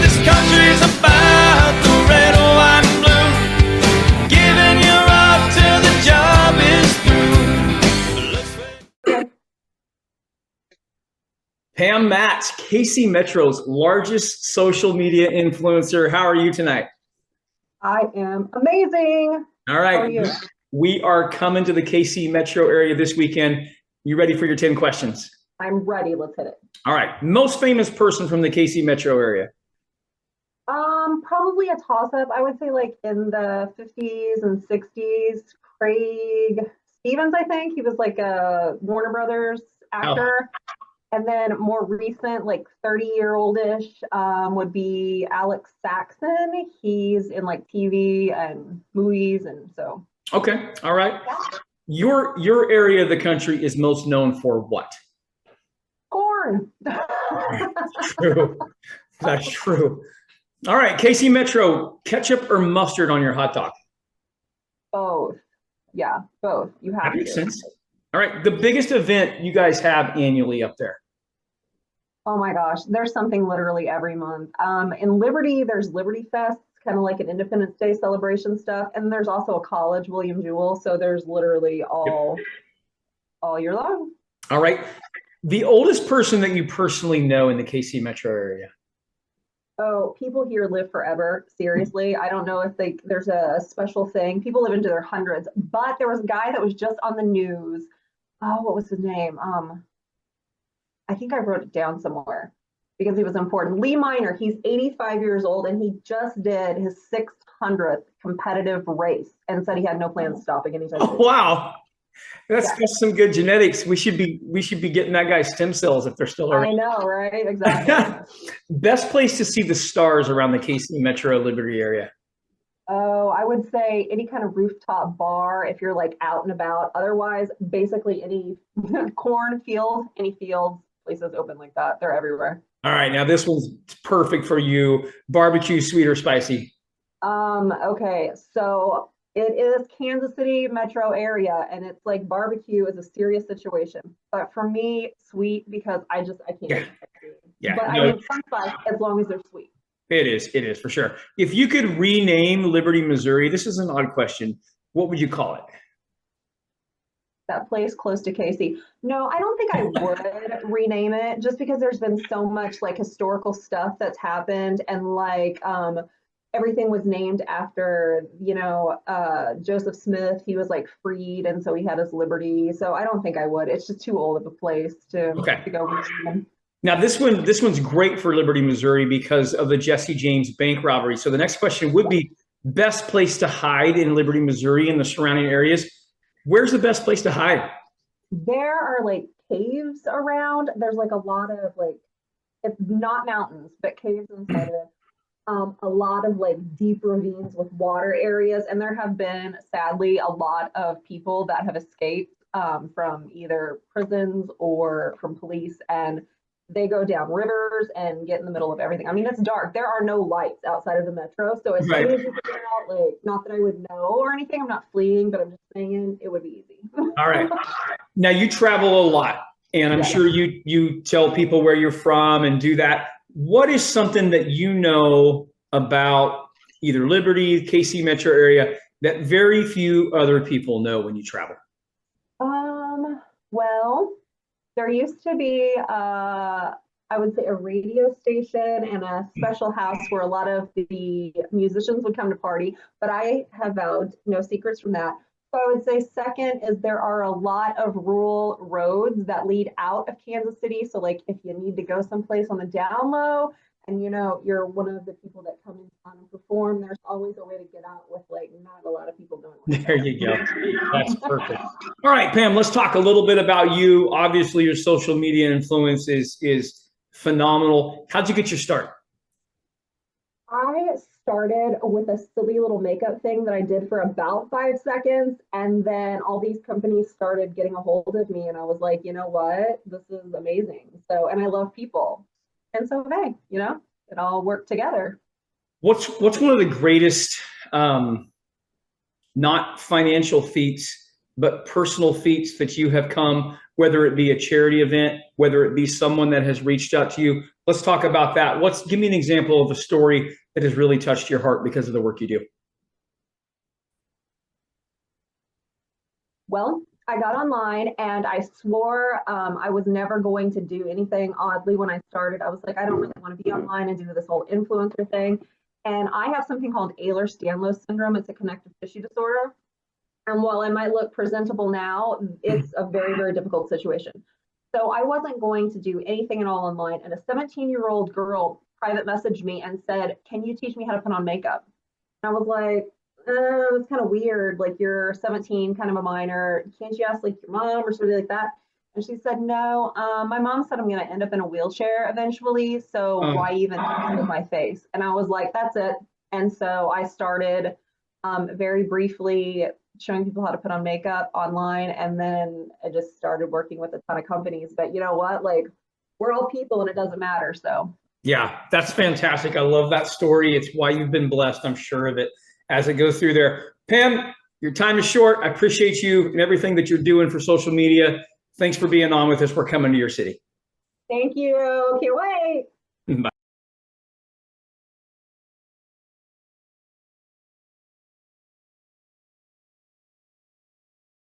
This country's about the red, white, and blue. Giving your up till the job is through. Pam Matz KC Metro's largest social media influencer. How are you tonight? I am amazing. All right. How are you? We are coming to the KC Metro area this weekend. You ready for your 10 questions? I'm ready. Let's hit it. All right. Most famous person from the KC Metro area? Probably a toss-up. I would say like in the 50s and 60s. Craig Stevens, I think. He was like a Warner Brothers actor. Oh. And then more recent, like 30-year-old-ish, would be Alex Saxon. He's in like TV and movies, and so. Okay, all right. Your area of the country is most known for what? Corn. True. That's true. All right, KC Metro, ketchup or mustard on your hot dog? Both. Yeah, both. You have to. That makes sense. All right, the biggest event you guys have annually up there? Oh my gosh, there's something literally every month. In Liberty, there's Liberty Fest, kind of like an Independence Day celebration stuff, and there's also a college, William Jewell, so there's literally all year long. All right, the oldest person that you personally know in the KC Metro area? Oh, people here live forever. Seriously, I don't know if there's a special thing. People live into their hundreds, but there was a guy that was just on the news. Oh, what was his name? I think I wrote it down somewhere because he was important. Lee Minor, he's 85 years old and he just did his 600th competitive race and said he had no plans stopping anytime soon. Oh, wow. That's some good genetics. We should be getting that guy's stem cells if they're still around. I know, right? Exactly. Best place to see the stars around the KC Metro Liberty area? Oh, I would say any kind of rooftop bar if you're like out and about. Otherwise, basically any cornfield, any fields, places open like that. They're everywhere. All right, now this one's perfect for you. Barbecue, sweet or spicy? Okay, so it is Kansas City metro area, and it's like barbecue is a serious situation. But for me, sweet because I can't. Yeah. But I mean, some spice as long as they're sweet. It is for sure. If you could rename Liberty, Missouri, this is an odd question. What would you call it? That place close to KC. No, I don't think I would rename it just because there's been so much like historical stuff that's happened and like everything was named after, Joseph Smith. He was like freed and so he had his liberty. So I don't think I would. It's just too old of a place to go rename. Now this one's great for Liberty, Missouri because of the Jesse James bank robbery. So the next question would be best place to hide in Liberty, Missouri and the surrounding areas. Where's the best place to hide? There are like caves around. There's like a lot of like, it's not mountains, but caves inside of it. A lot of like deep ravines with water areas. And there have been, sadly, a lot of people that have escaped from either prisons or from police. And they go down rivers and get in the middle of everything. I mean, it's dark. There are no lights outside of the metro. So as soon as you figure out, like, not that I would know or anything, I'm not fleeing, but I'm just saying it would be easy. All right. Now you travel a lot and I'm sure you tell people where you're from and do that. What is something that you know about either Liberty, KC Metro area that very few other people know when you travel? Well, there used to be, I would say, a radio station and a special house where a lot of the musicians would come to party, but I have vowed no secrets from that. So I would say second is there are a lot of rural roads that lead out of Kansas City. So like if you need to go someplace on the down low and you're one of the people that come in town and perform, there's always a way to get out with like not a lot of people knowing. There you go. That's perfect. All right, Pam, let's talk a little bit about you. Obviously your social media influence is phenomenal. How'd you get your start? I started with a silly little makeup thing that I did for about 5 seconds. And then all these companies started getting a hold of me. And I was like, you know what? This is amazing. So, and I love people. And so, hey, it all worked together. What's one of the greatest, not financial feats but personal feats that you have come, whether it be a charity event, whether it be someone that has reached out to you. Let's talk about that. Give me an example of a story that has really touched your heart because of the work you do. Well, I got online and I swore I was never going to do anything oddly when I started. I was like, I don't really want to be online and do this whole influencer thing. And I have something called Ehlers-Danlos syndrome. It's a connective tissue disorder. And while I might look presentable now, it's a very, very difficult situation. So I wasn't going to do anything at all online. And a 17-year-old girl private messaged me and said, can you teach me how to put on makeup? And I was like, it's kind of weird. Like, you're 17, kind of a minor. Can't you ask like your mom or something like that? And she said, no, my mom said I'm going to end up in a wheelchair eventually. So why even with my face? And I was like, that's it. And so I started very briefly showing people how to put on makeup online. And then I just started working with a ton of companies. But you know what? Like, we're all people and it doesn't matter. So yeah, that's fantastic. I love that story. It's why you've been blessed, I'm sure of it, as it goes through there. Pam, your time is short. I appreciate you and everything that you're doing for social media. Thanks for being on with us. We're coming to your city. thank you. Can't wait.